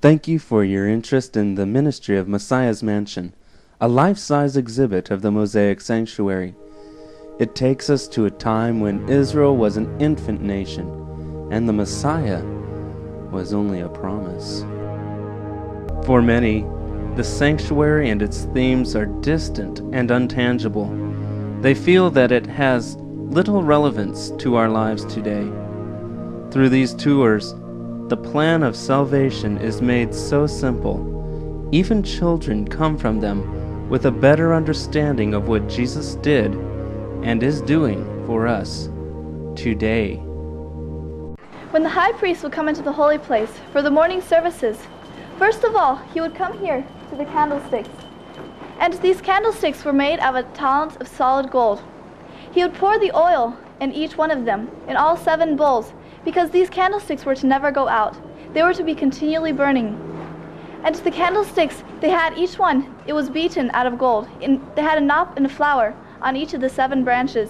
Thank you for your interest in the ministry of Messiah's Mansion, a life-size exhibit of the Mosaic Sanctuary. It takes us to a time when Israel was an infant nation, and the Messiah was only a promise. For many, the sanctuary and its themes are distant and untangible. They feel that it has little relevance to our lives today. Through these tours, the plan of salvation is made so simple, even children come from them with a better understanding of what Jesus did and is doing for us today. When the high priest would come into the holy place for the morning services, first of all, he would come here to the candlesticks. And these candlesticks were made of a talent of solid gold. He would pour the oil in each one of them, in all 7 bowls, because these candlesticks were to never go out. They were to be continually burning. And the candlesticks, they had each one, it was beaten out of gold. They had a knop and a flower on each of the 7 branches.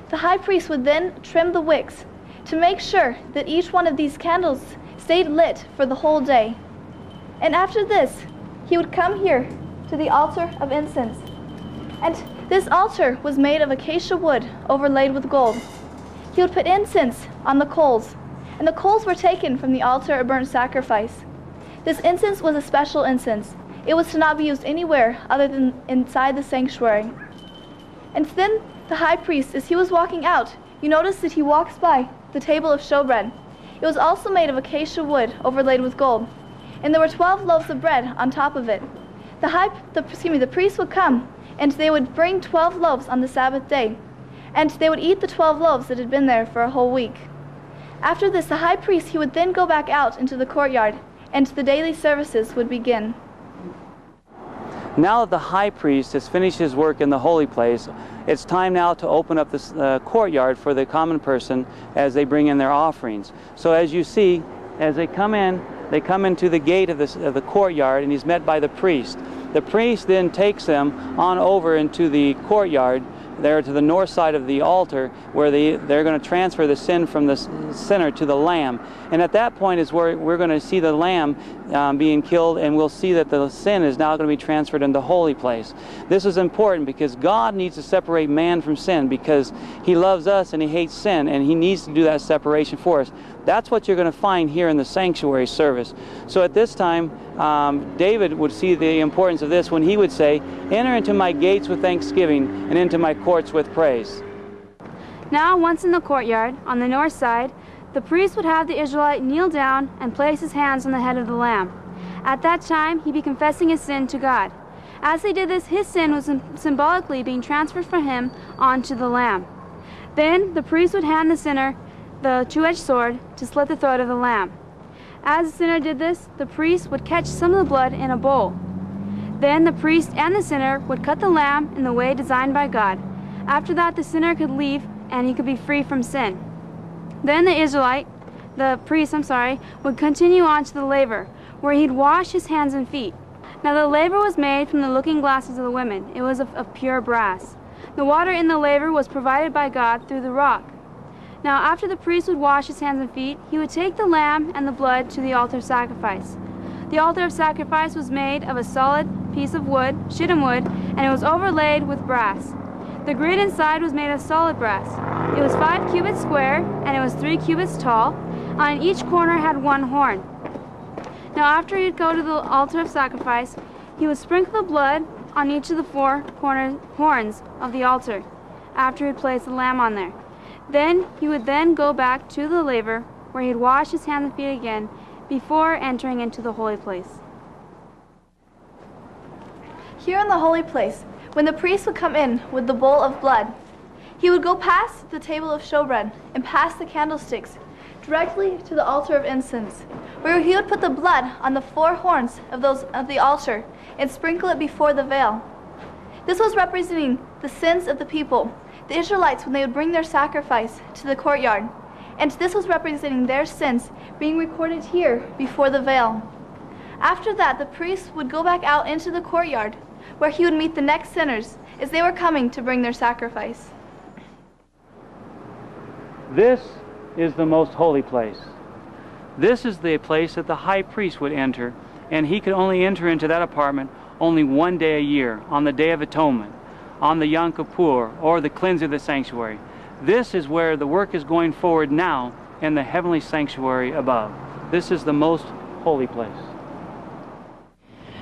The high priest would then trim the wicks to make sure that each one of these candles stayed lit for the whole day. And after this, he would come here to the altar of incense. And this altar was made of acacia wood overlaid with gold. He would put incense on the coals, and the coals were taken from the altar of burnt sacrifice. This incense was a special incense. It was to not be used anywhere other than inside the sanctuary. And then the high priest, as he was walking out, you notice that he walks by the table of showbread. It was also made of acacia wood overlaid with gold, and there were 12 loaves of bread on top of it. The priest would come, and they would bring 12 loaves on the Sabbath day, and they would eat the 12 loaves that had been there for a whole week. After this, the high priest, he would then go back out into the courtyard, and the daily services would begin. Now that the high priest has finished his work in the holy place, it's time now to open up this courtyard for the common person as they bring in their offerings. So as you see, as they come into the gate of the courtyard, and he's met by the priest. The priest then takes them on over into the courtyard, there to the north side of the altar, where they're going to transfer the sin from the sinner to the lamb. And at that point is where we're going to see the lamb being killed, and we'll see that the sin is now going to be transferred into the holy place. This is important because God needs to separate man from sin, because he loves us and he hates sin, and he needs to do that separation for us. That's what you're going to find here in the sanctuary service. So at this time, David would see the importance of this when he would say, "Enter into my gates with thanksgiving and into my courts with praise." Now, once in the courtyard, on the north side, the priest would have the Israelite kneel down and place his hands on the head of the lamb. At that time, he'd be confessing his sin to God. As he did this, his sin was symbolically being transferred from him onto the lamb. Then the priest would hand the sinner the 2-edged sword to slit the throat of the lamb. As the sinner did this, the priest would catch some of the blood in a bowl. Then the priest and the sinner would cut the lamb in the way designed by God. After that, the sinner could leave and he could be free from sin. Then the priest, would continue on to the laver, where he'd wash his hands and feet. Now the laver was made from the looking glasses of the women. It was of pure brass. The water in the laver was provided by God through the rock. Now after the priest would wash his hands and feet, he would take the lamb and the blood to the altar of sacrifice. The altar of sacrifice was made of a solid piece of wood, shittim wood, and it was overlaid with brass. The grid inside was made of solid brass. It was 5 cubits square, and it was 3 cubits tall. On each corner had 1 horn. Now after he'd go to the altar of sacrifice, he would sprinkle the blood on each of the 4 horns of the altar, after he'd placed the lamb on there. Then he would then go back to the laver, where he'd wash his hands and feet again before entering into the holy place. Here in the holy place, when the priest would come in with the bowl of blood, he would go past the table of showbread and past the candlesticks directly to the altar of incense, where he would put the blood on the 4 horns of the altar and sprinkle it before the veil. This was representing the sins of the people, the Israelites, when they would bring their sacrifice to the courtyard. And this was representing their sins being recorded here before the veil. After that, the priest would go back out into the courtyard, where he would meet the next sinners as they were coming to bring their sacrifice. This is the most holy place. This is the place that the high priest would enter, and he could only enter into that apartment only one day a year, on the Day of Atonement, on the Yom Kippur, or the cleansing of the sanctuary. This is where the work is going forward now in the heavenly sanctuary above. This is the most holy place.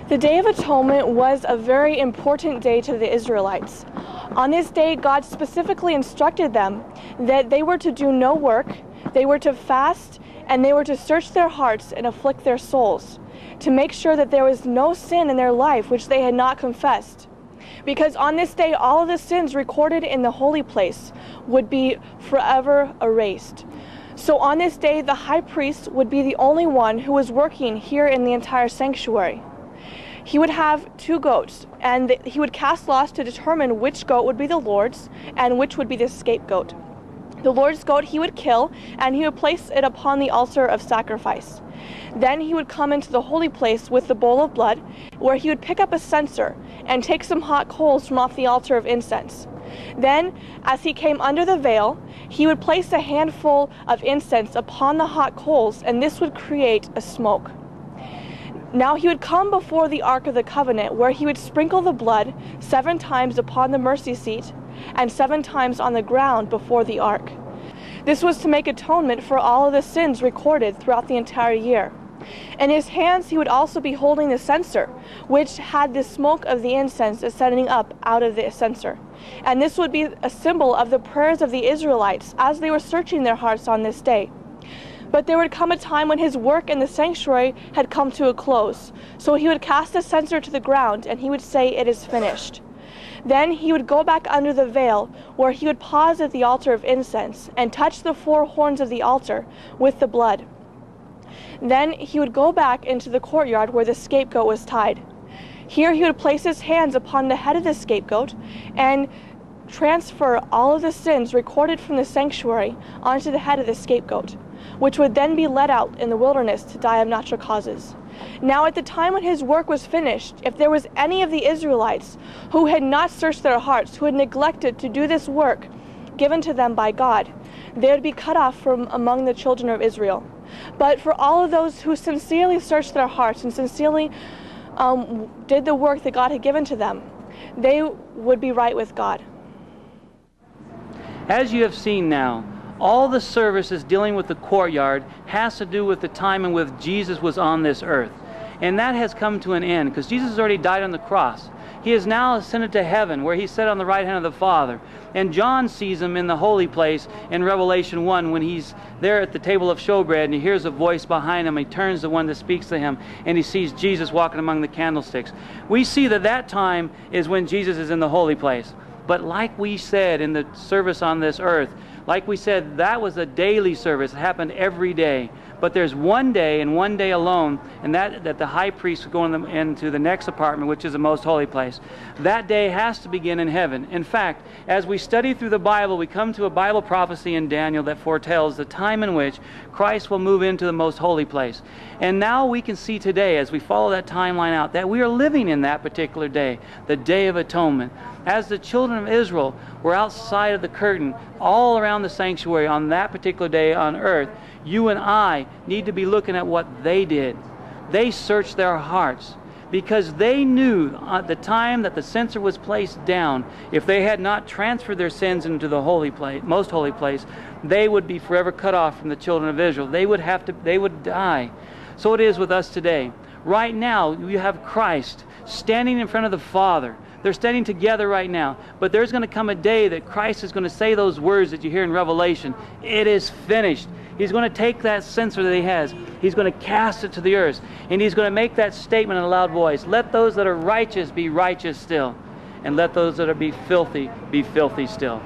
The Day of Atonement was a very important day to the Israelites. On this day, God specifically instructed them that they were to do no work, they were to fast, and they were to search their hearts and afflict their souls, to make sure that there was no sin in their life which they had not confessed. Because on this day, all of the sins recorded in the holy place would be forever erased. So on this day, the high priest would be the only one who was working here in the entire sanctuary. He would have 2 goats, and he would cast lots to determine which goat would be the Lord's and which would be the scapegoat. The Lord's goat he would kill, and he would place it upon the altar of sacrifice. Then he would come into the holy place with the bowl of blood, where he would pick up a censer and take some hot coals from off the altar of incense. Then, as he came under the veil, he would place a handful of incense upon the hot coals, and this would create a smoke. Now he would come before the Ark of the Covenant, where he would sprinkle the blood 7 times upon the mercy seat and 7 times on the ground before the Ark. This was to make atonement for all of the sins recorded throughout the entire year. In his hands he would also be holding the censer, which had the smoke of the incense ascending up out of the censer. And this would be a symbol of the prayers of the Israelites as they were searching their hearts on this day. But there would come a time when his work in the sanctuary had come to a close. So he would cast the censer to the ground, and he would say, "It is finished." Then he would go back under the veil, where he would pause at the altar of incense and touch the 4 horns of the altar with the blood. Then he would go back into the courtyard where the scapegoat was tied. Here he would place his hands upon the head of the scapegoat and transfer all of the sins recorded from the sanctuary onto the head of the scapegoat, which would then be led out in the wilderness to die of natural causes. Now at the time when his work was finished, if there was any of the Israelites who had not searched their hearts, who had neglected to do this work given to them by God, they would be cut off from among the children of Israel. But for all of those who sincerely searched their hearts and sincerely did the work that God had given to them, they would be right with God. As you have seen now, all the services dealing with the courtyard has to do with the time in which Jesus was on this earth. And that has come to an end because Jesus has already died on the cross. He is now ascended to heaven, where he sat on the right hand of the Father. And John sees him in the holy place in Revelation 1 when he's there at the table of showbread, and he hears a voice behind him. He turns to the one that speaks to him, and he sees Jesus walking among the candlesticks. We see that that time is when Jesus is in the holy place. But like we said in the service on this earth, like we said, that was a daily service. It happened every day. But there's one day and one day alone, and that the high priest would go into the next apartment, which is the most holy place. That day has to begin in heaven. In fact, as we study through the Bible, we come to a Bible prophecy in Daniel that foretells the time in which Christ will move into the most holy place. And now we can see today, as we follow that timeline out, that we are living in that particular day, the Day of Atonement. As the children of Israel were outside of the curtain, all around the sanctuary on that particular day on earth, you and I need to be looking at what they did. They searched their hearts because they knew at the time that the censer was placed down, if they had not transferred their sins into the holy place, most holy place, they would be forever cut off from the children of Israel. They would die. So it is with us today. Right now, you have Christ standing in front of the Father. They're standing together right now. But there's going to come a day that Christ is going to say those words that you hear in Revelation. It is finished. He's going to take that censer that he has. He's going to cast it to the earth. And he's going to make that statement in a loud voice. Let those that are righteous be righteous still. And let those that are be filthy still.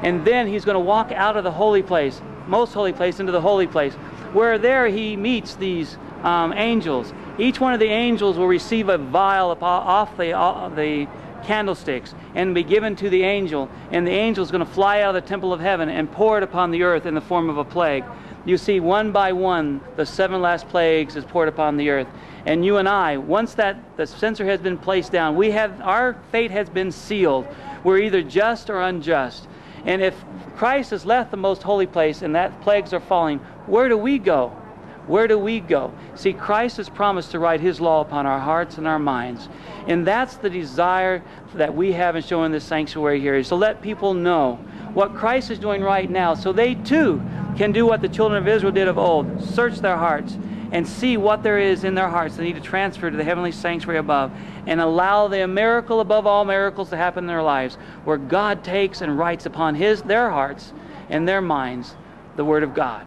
And then he's going to walk out of the holy place, most holy place, into the holy place, where there he meets these angels. Each one of the angels will receive a vial off the candlesticks and be given to the angel, and the angel is going to fly out of the temple of heaven and pour it upon the earth in the form of a plague. You see, one by one, the 7 last plagues is poured upon the earth. And you and I, once the censer has been placed down, our fate has been sealed. We're either just or unjust. And if Christ has left the most holy place and that plagues are falling, where do we go? Where do we go? See, Christ has promised to write His law upon our hearts and our minds. And that's the desire that we have in showing this sanctuary here, is to let people know what Christ is doing right now, so they too can do what the children of Israel did of old, search their hearts and see what there is in their hearts they need to transfer to the heavenly sanctuary above, and allow the miracle above all miracles to happen in their lives, where God takes and writes upon their hearts and their minds the Word of God.